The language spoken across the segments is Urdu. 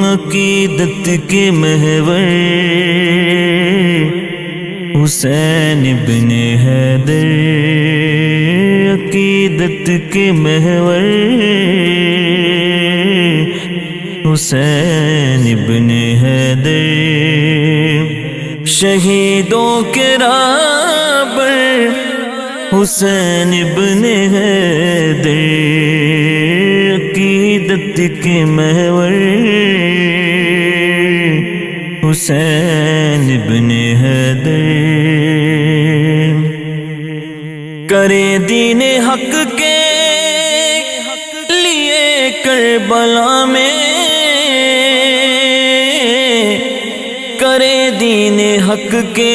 عقیدت کے محور حسین ابن حیدر، عقیدت کے محور حسین ابن حیدر، شہیدوں کے رہبر حسین ابن حیدر، عقیدت کے محور حسین ابن حیدر، کرے دین حق کے لیے کربلا میں، کرے دین حق کے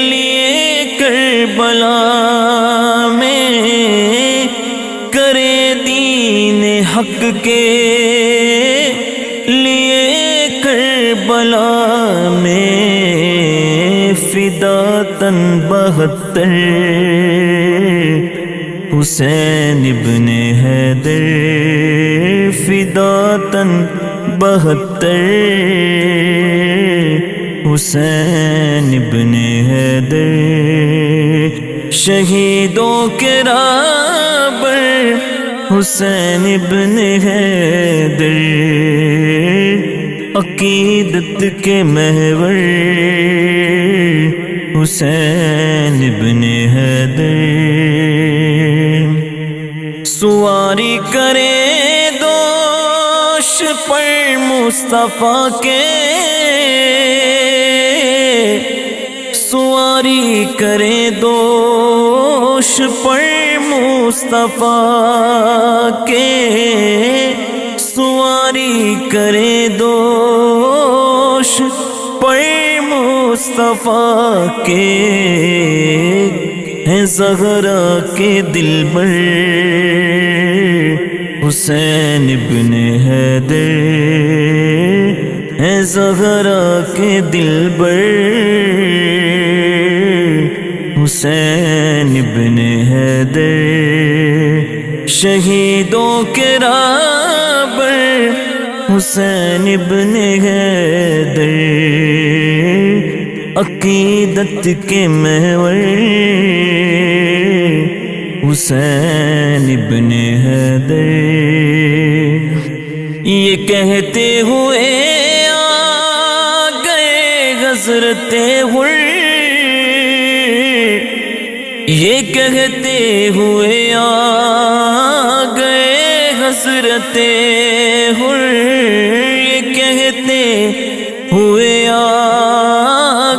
لیے کربلا میں، کرے دین حق کے لیے کربلا میں، فدا تن 72 حسین ابن حیدر، فدا تن 72 حسین ابن حیدر، شہیدوں کے رہبر حسین ابن حیدر، عقیدت کے محور حسین ابن حیدر، سواری کرے دوش پر مصطفیٰ کے، سواری کرے دوش پر مصطفیٰ کے، سواری کرے دوش پر مصطفیٰ کے، ہیں زہرا کے دلبر حسین ابن حیدر، ہیں زہرا کے دلبر حسین ابن حیدر، شہیدوں کے رہبر حسین ابن حیدر، عقیدت کے محور حسین ابن حیدر، یہ کہتے ہوئے آ گئے حضرت حر، یہ کہتے ہوئے آ گئے حضرت حر، یہ کہتے ہوئے آ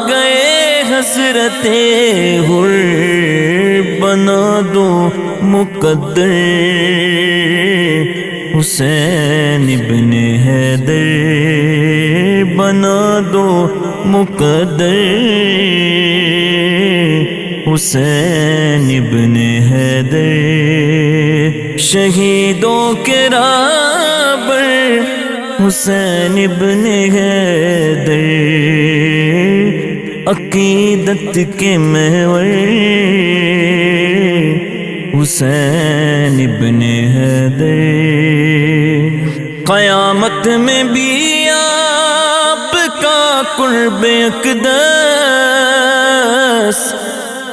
گئے حضرت حر، بنا دو مقدر حسین ابن حیدر، بنا دو مقدر حسین ابن حیدر، شہیدوں کے رہبر حسین ابن حیدر، عقیدت کے محور حسین ابن حیدر، قیامت میں بھی آپ کا قرب اقدس،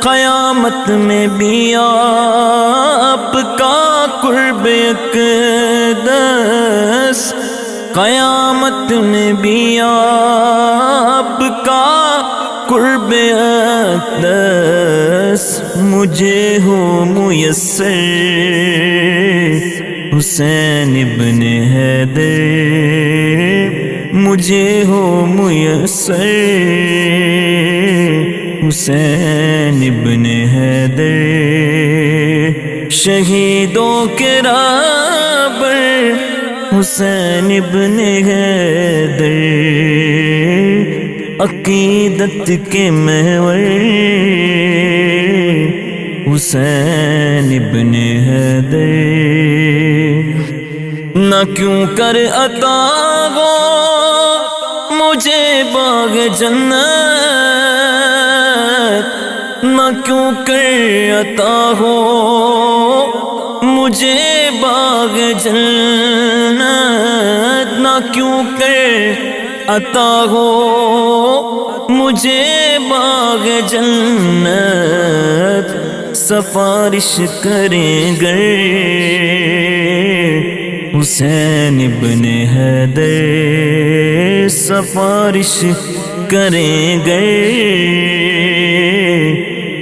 قیامت میں بھی آپ کا قرب اقدس، قیامت میں بھی آپ کا قرب اقدس، مجھے ہو میسر حسین ابن حیدر، مجھے ہو میسر حسین ابن حیدر، شہیدوں کے رہبر حسین ابن حیدر، عقیدت کے محور حسین ابن حیدر، نہ کیوں کر عطا ہو مجھے باغ جنت، نہ کیوں کر عطا ہو مجھے باغ جنت نہ کیوں کر عطا ہو، مجھے باغ جنت سفارش کریں گر حسین ابن حیدر، سفارش کریں گر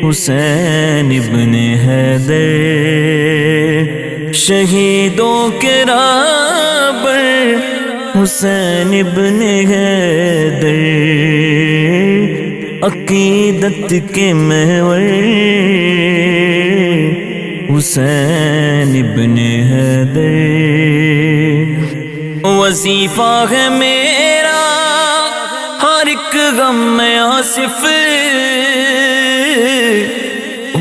حسین ابن حیدر، شہیدوں کے رہبر حسین ابن حیدر، عقیدت کے محور حسین ابن حیدر، وظیفہ ہے میرا ہر ایک غم میں آصف،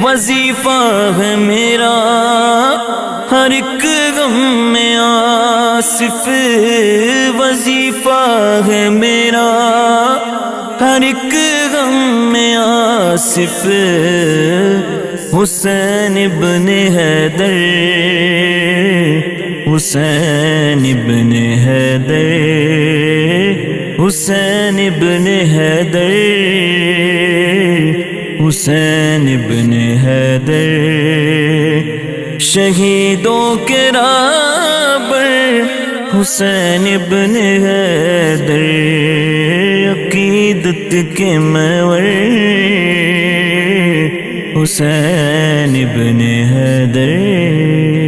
وظیفہ ہے میرا ہر ایک غم میں آصف، وظیفہ ہے میرا ہر ایک غم میں آصف، حسین ابن حیدر، حسین ابن حیدر، حسین ابن حیدر، حسین ابن حیدر، شہیدوں کے رہبر حسین ابن حیدر، عقیدت کے محور حسین ابن حیدر۔